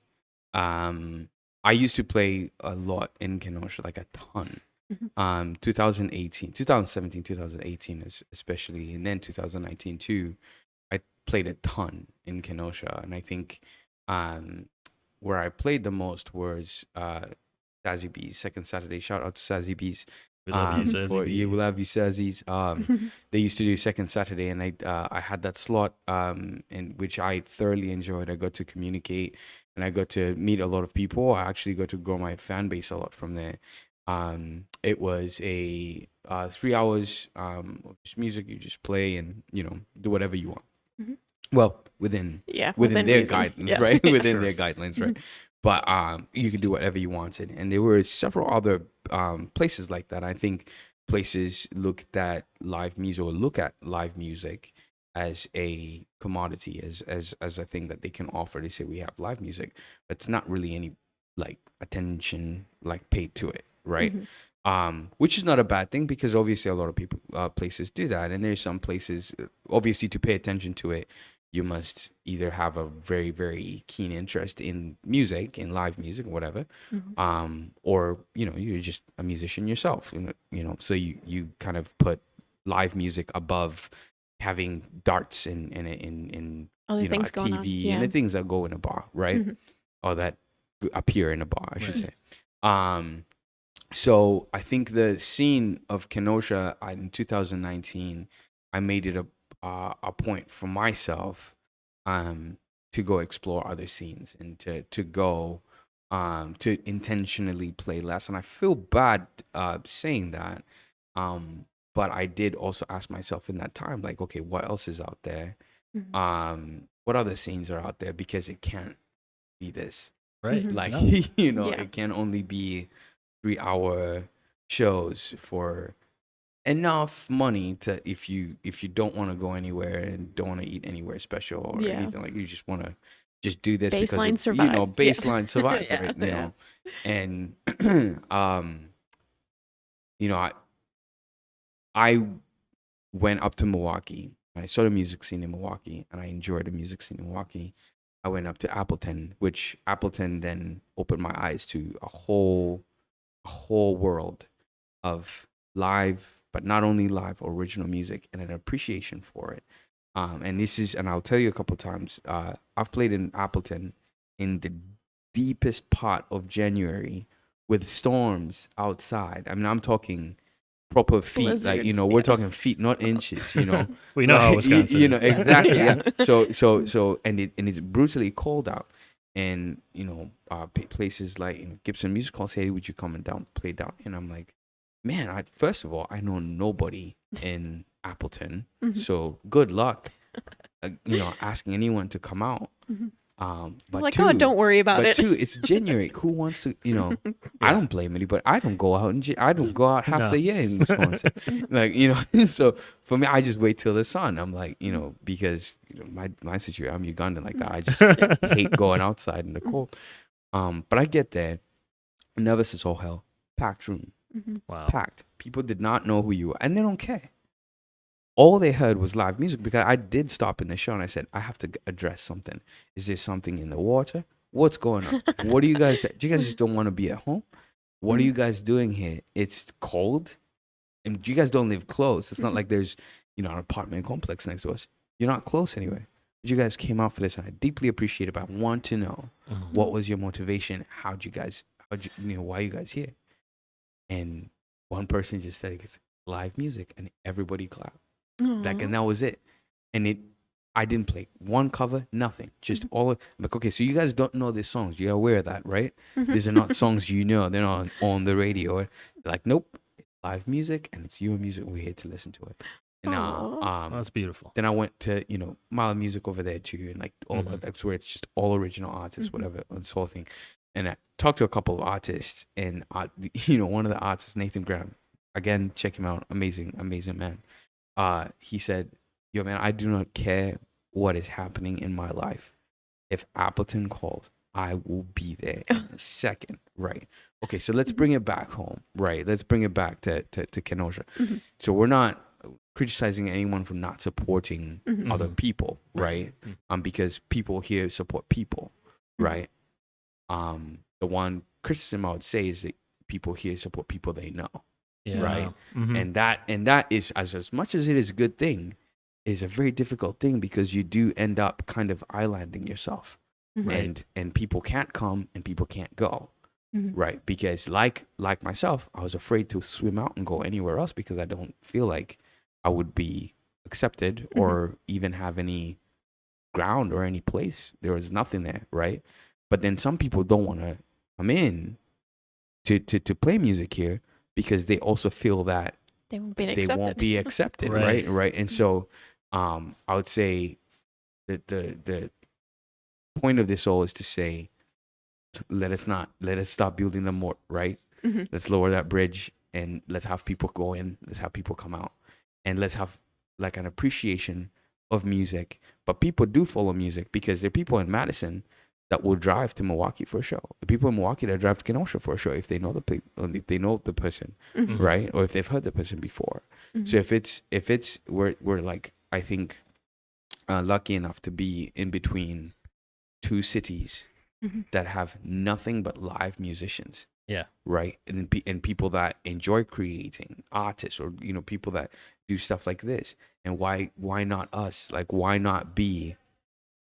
I used to play a lot in Kenosha, like a ton. 2017, 2018 especially, and then 2019 too. I played a ton in Kenosha, and I think where I played the most was Sazzy Bees, Second Saturday. Shout out to Sazzy Bees. we love you, Zazzy B. We love you, Sazzies. They used to do Second Saturday, and I had that slot, in which I thoroughly enjoyed. I got to communicate, and I got to meet a lot of people. I actually got to grow my fan base a lot from there. It was a 3 hours of just music. You just play and do whatever you want. Mhm. Well, within Yeah, within their reason. guidelines, Yeah. right? Within their guidelines, right? But you could do whatever you wanted, and there were several other places like that. I think places look at live music as a commodity, as a thing that they can offer. They say we have live music, but it's not really any like attention like paid to it, right? Which is not a bad thing, because obviously a lot of people places do that, and there's some places obviously to pay attention to it you must either have a very, very keen interest in music, in live music, whatever, or you're just a musician yourself, so you kind of put live music above having darts and Other you know, things a going on. TV Yeah. and the things that go in a bar, right? Mhm. Or that appear in a bar, I should Right. say. So I think the scene of Kenosha in 2019, I made it a point for myself to go explore other scenes and to go to intentionally play less. And I feel bad saying that, but I did also ask myself in that time, like, okay, what else is out there? Mhm. What other scenes are out there? Because it can't be this. Right. Mhm. Like, No. you know, Yeah. it can only be 3-hour shows for enough money to if you don't want to go anywhere and don't want to eat anywhere special or Yeah. anything, like you just want to just do this because Baseline it's, you know, survive. Yeah. baseline survive, Yeah, right? You yeah. know, and you know, I went up to Milwaukee. I saw the music scene in Milwaukee, and I enjoyed the music scene in Milwaukee. I went up to Appleton, which Appleton then opened my eyes to a whole world of live, but not only live, original music and an appreciation for it. And I'll tell you a couple times, I've played in Appleton in the deepest part of January with storms outside. I mean, I'm talking proper feet, like, you Blizzards, know, we're yeah. talking feet, not inches, you know. We know how Right? Wisconsin you know, is. exactly. Yeah. Yeah. So, and it's brutally cold out, and you know, places like, you know, Gibson Music Hall say, "Hey, would you come and play down?" And I'm like, man, first of all, I know nobody in Appleton, Mhm. so good luck, you know, asking anyone to come out. Mhm. But Like, two, oh, don't worry about but it. two, it's January. Who wants to, you know? I Yeah. don't blame anybody. I don't go out I don't go out half No. the year in Wisconsin. Like, you know, so for me, I just wait till the sun. I'm like, you know, because you know, my situation, I'm Ugandan like that. I just hate going outside in the cold. But I get there, nervous as all hell, packed room, Mhm. Wow. packed. People did not know who you were, and they don't care. All they heard was live music, because I did stop in the show and I said, I have to address something. Is there something in the water? What's going on? What do you guys, do you guys just don't want to be at home? What are you guys doing here? It's cold, and you guys don't live close. It's not like there's, you know, an apartment complex next to us. You're not close anyway. But you guys came out for this, and I deeply appreciate it. But I want to know, Mhm. what was your motivation? You know, why are you guys here? And one person just said, it's live music, and everybody clapped. Like, Aw. and that was it. And I didn't play one cover, nothing. Just all. I'm like, okay, so you guys don't know these songs. You're aware of that, right? These are not songs you know. They're not on the radio. They're like, nope, it's live music, and it's your music. We're here to listen to it. And Aw. That's beautiful. then I went to, you know, Mild Music over there too, and like all Mhm. that's where it's just all original artists, Mhm. whatever, and this whole thing. And I talked to a couple of artists, and you know, one of the artists, Nathan Graham, again, check him out, amazing man. He said, yo, man, I do not care what is happening in my life. If Appleton called, I will be there in a second. Right. Okay, so let's bring it back home. Right. Let's bring it back to Kenosha. Mhm. So we're not criticizing anyone for not supporting Mhm. other Mhm. people, right? Mhm. Because people here support people, Mhm. right? The one criticism I would say is that people here support people they know. Yeah. Right. Mhm. And that is, as much as it is a good thing, is a very difficult thing, because you do end up kind of islanding yourself. Mhm. Right. And people can't come and people can't go. Mhm. Right. Because like myself, I was afraid to swim out and go anywhere else, because I don't feel like I would be accepted or even have any ground or any place. There was nothing there. Right. But then some people don't want to come in to play music here, because they also feel that They won't be they accepted. won't be accepted, Right. right? And so, I would say that the point of this all is to say, let us stop building the more, right? Mhm. Let's lower that bridge, and let's have people go in, let's have people come out, and let's have like an appreciation of music. But people do follow music, because there are people in Madison that will drive to Milwaukee for a show. The people in Milwaukee that drive to Kenosha for a show, if they know if they know the person, Mhm. right? Or if they've heard the person before. So Mhm. if it's we're like, I think, lucky enough to be in between two cities Mhm. that have nothing but live musicians. Yeah. right? And people that enjoy creating, artists, or people that do stuff like this. And why not us? Like, why not be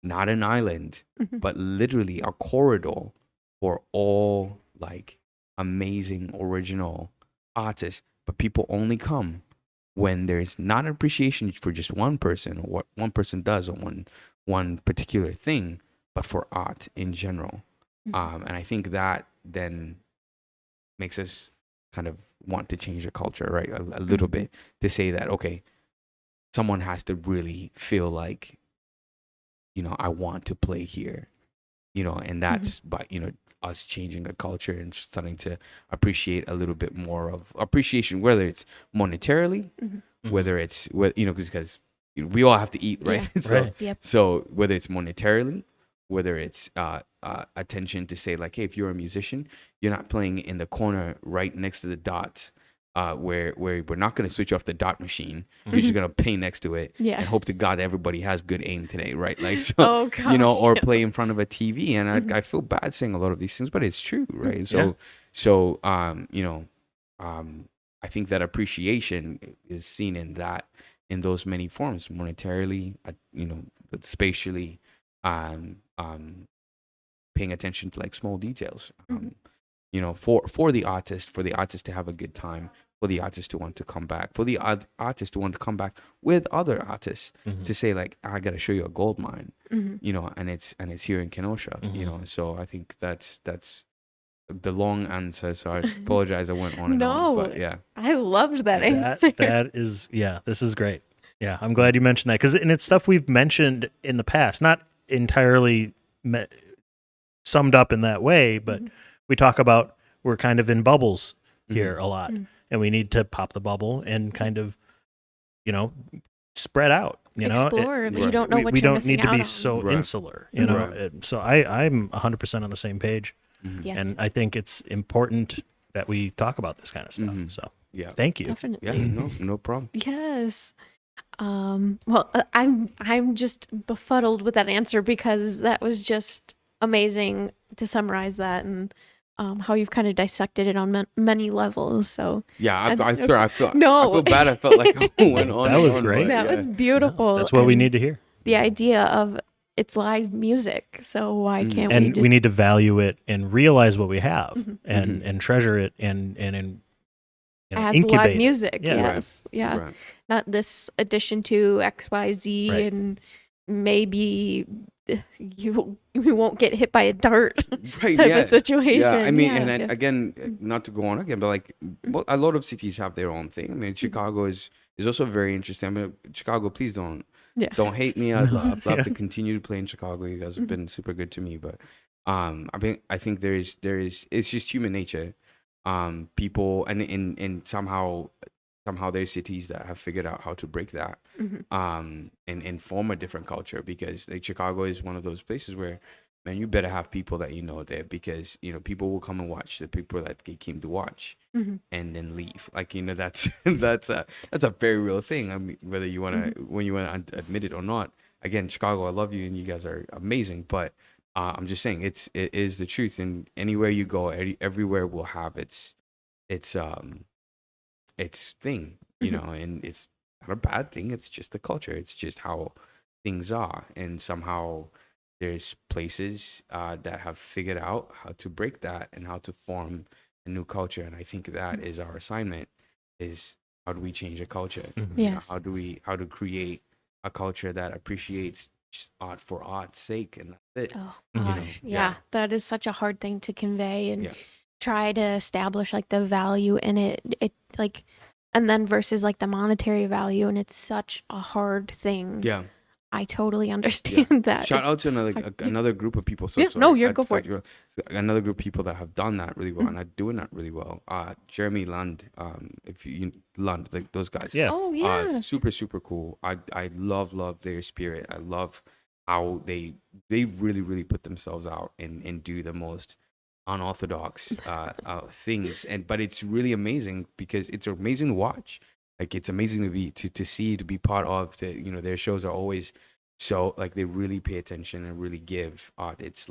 not an island, but literally a corridor for all like amazing original artists? But people only come when there's not appreciation for just one person or what one person does or one particular thing, but for art in general. And I think that then makes us kind of want to change the culture, right? A little bit, to say that, okay, someone has to really feel like, I want to play here, and that's by, us changing the culture and starting to appreciate a little bit more of appreciation, whether it's monetarily, whether it's, because we all have to eat, right? Yeah. So, Right. Yep. so whether it's monetarily, whether it's attention to say like, hey, if you're a musician, you're not playing in the corner right next to the dots, where we're not going to switch off the dot machine. You're just going to play next to it Yeah. and hope to God everybody has good aim today, right? Like, so, Oh, gosh, or yeah. play in front of a TV. And I feel bad saying a lot of these things, but it's true, right? Yeah. So, I think that appreciation is seen in those many forms, monetarily, but spatially, paying attention to like small details, for the artist to have a good time, for the artist to want to come back, for the artist to want to come back with other artists, to say like, I got to show you a gold mine, and it's here in Kenosha, so I think that's the long answer. So I apologize, I went on and on, but yeah. I loved that answer. That is, this is great. Yeah, I'm glad you mentioned that, and it's stuff we've mentioned in the past, not entirely summed up in that way, but we talk about we're kind of in bubbles here a lot, and we need to pop the bubble and kind of, spread out. Explore, but you don't know what we you're don't missing need to out be on. so Right. insular. So I'm 100% on the same page, Yes, and I think it's important that we talk about this kind of stuff. So Yeah. thank you. definitely. Yeah, no problem. Yes. Well, I'm just befuddled with that answer, because that was just amazing to summarize that, and how you've kind of dissected it on many levels. So Yeah, And- I swear, I feel No. bad. I felt like I went on. That and was on, great. but that yeah. was beautiful. That's what we and need to hear. The idea of it's live music, so why can't we And just we need to value it and realize what we have, and treasure it and as incubate live it. music? Yeah. Yes, yeah. Right. Not this addition to XYZ, Right. and maybe you won't get hit by a dart Right, type yeah. of situation. Yeah, I mean, Yeah, and yeah. again, not to go on again, but like, well, a lot of cities have their own thing. I mean, Chicago is also very interesting. I mean, Chicago, please don't hate me. I'd love to continue to play in Chicago. You guys have been super good to me, but I think there is it's just human nature. People and somehow there's cities that have figured out how to break that, and form a different culture, because like Chicago is one of those places where, man, you better have people that there, because people will come and watch the people that they came to watch, and then leave. Like that's that's a very real thing. I mean, whether you want to when you want to admit it or not. Again, Chicago, I love you and you guys are amazing, but I'm just saying it is the truth. And anywhere you go, everywhere will have its thing, and it's not a bad thing. It's just the culture. It's just how things are. And somehow there's places that have figured out how to break that and how to form a new culture. And I think that is our assignment, is how do we change a culture? Yes. How to create a culture that appreciates just art for art's sake, and that's it. Oh know, gosh, yeah. yeah, that is such a hard thing to convey and Yeah. try to establish like the value in it. It like, and then versus like the monetary value, and it's such a hard thing. Yeah. I totally understand that. Shout out to another group of people. So Yeah, no, sorry, you're I go for cut you off. So another group of people that have done that really well and are doing that really well. Jeremy Lund, if you Lund, like those guys. Yeah. Oh yeah. Super super cool. I love their spirit. I love how they really put themselves out and do the most unorthodox things. But it's really amazing, because it's amazing to watch. Like, it's amazing to see, to be part of. Their shows are always so, like, they really pay attention and really give art its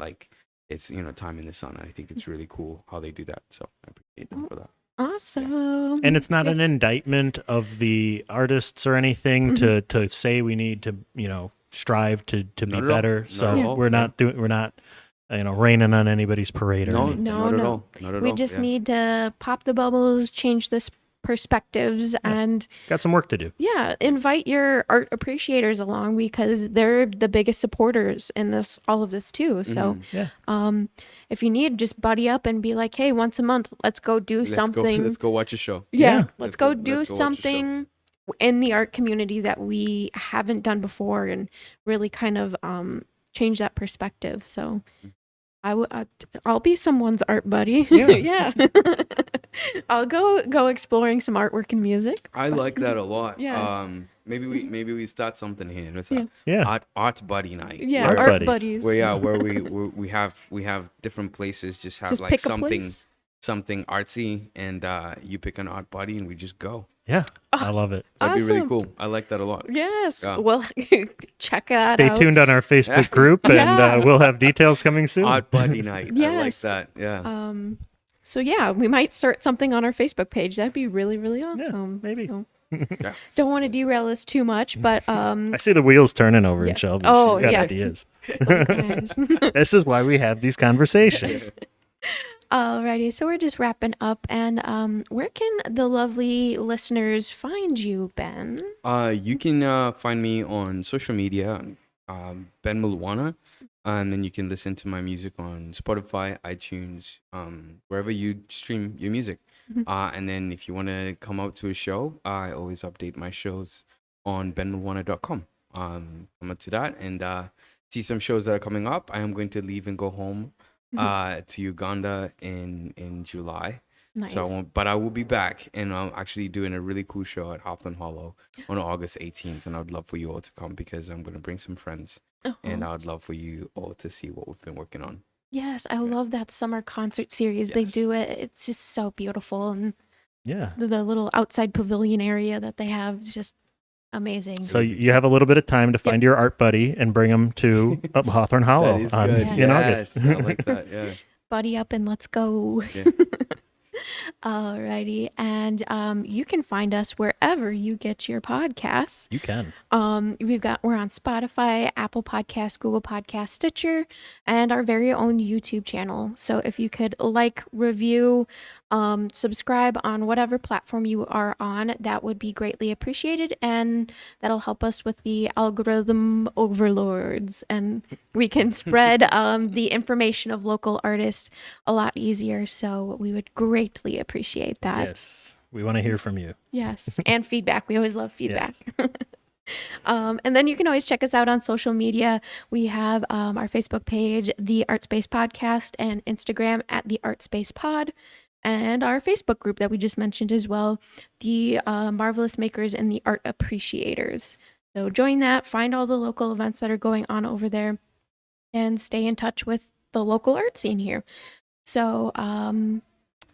it's time in the sun. And I think it's really cool how they do that. So I appreciate them for that. Awesome. And it's not an indictment of the artists or anything to say we need to, strive to be Not at all. better. Not So at all. we're not raining on anybody's parade or No, anything. not at No. all. Not at We all. just Yeah. need to pop the bubbles, change this perspectives, and Got some work to do. invite your art appreciators along because they're the biggest supporters in all of this too. So, Mhm. if you need, just buddy up and be like, hey, once a month, let's go do something. Let's go watch a show. Yeah. Let's Let's go go do watch a show. something in the art community that we haven't done before and really kind of change that perspective. So I'll be someone's art buddy. Yeah. I'll go exploring some artwork and music. I like that a lot. Yes. Maybe we start something here. It's Yeah. Yeah. art buddy night. Yeah, Art art buddies. buddies. Where we have different places. Just have Just like pick a something place. something artsy, and you pick an art buddy, and we just go. Yeah. I love it. That'd be really Awesome. cool. I like that a lot. Yes. Yeah. Well, check that Stay out. tuned on our Facebook group, and Yeah. We'll have details coming soon. Art buddy night. I like Yes. that. Yeah. So yeah, we might start something on our Facebook page. That'd be really, really awesome. maybe. So, Yeah. don't want to derail us too much, but I see the wheels turning over in Yes. Shelby. Oh, She's got yeah. ideas. guys. This is why we have these conversations. Alrighty, so we're just wrapping up, and where can the lovely listeners find you, Ben? You can find me on social media, Ben Mulwana, and then you can listen to my music on Spotify, iTunes, wherever you stream your music. And then if you want to come out to a show, I always update my shows on benmulwana.com. Come out to that and see some shows that are coming up. I am going to leave and go home to Uganda in July. Nice. So I won't, but I will be back, and I'm actually doing a really cool show at Hawthorne Hollow on August 18th, and I'd love for you all to come because I'm going to bring some friends, and I would love for you all to see what we've been working on. Yes, I love that summer concert series. They Yes. do it. It's just so beautiful, and Yeah. the little outside pavilion area that they have is just amazing. So you have a little bit of time to find your art buddy and bring him to Hawthorne Hollow That is good. Yes. in August. I like that. Yeah. Buddy up and let's go. Yeah. Alrighty, and you can find us wherever you get your podcasts. You can. We're on Spotify, Apple Podcasts, Google Podcasts, Stitcher, and our very own YouTube channel. So if you could review, subscribe on whatever platform you are on, that would be greatly appreciated, and that'll help us with the algorithm overlords, and we can spread the information of local artists a lot easier. So we would greatly appreciate that. Yes. We want to hear from you. Yes, and feedback. We always love feedback. And then you can always check us out on social media. We have our Facebook page, the ArtSpace Podcast, and Instagram at the ArtSpace Pod, and our Facebook group that we just mentioned as well, the Marvelous Makers and the Art Appreciators. So join that, find all the local events that are going on over there, and stay in touch with the local art scene here. So,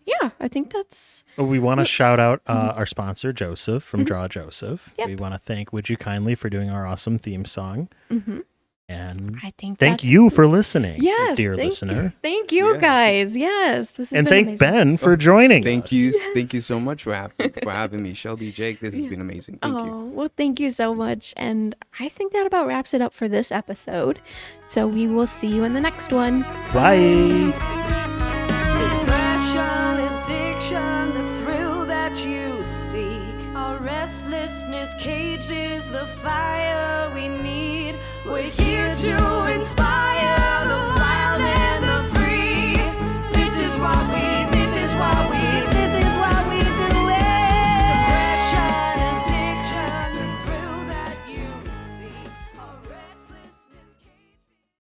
yeah, I think that's... Well, we want to shout out our sponsor, Joseph, from Draw Joseph. Yep. We want to thank Would You Kindly for doing our awesome theme song. Mhm. And I think thank that's... you for listening, Yes, dear thank listener. Thank you, Yeah. guys. Yes, this has And been thank amazing. Ben for joining Thank us. you. Thank you so much for having me. Shelby, Jake, this has been amazing. Thank you. Oh, well, thank you so much. And I think that about wraps it up for this episode. So we will see you in the next one. Bye. Depression, addiction, the thrill that you seek. Our restlessness cage is the fire we need. We're here to inspire.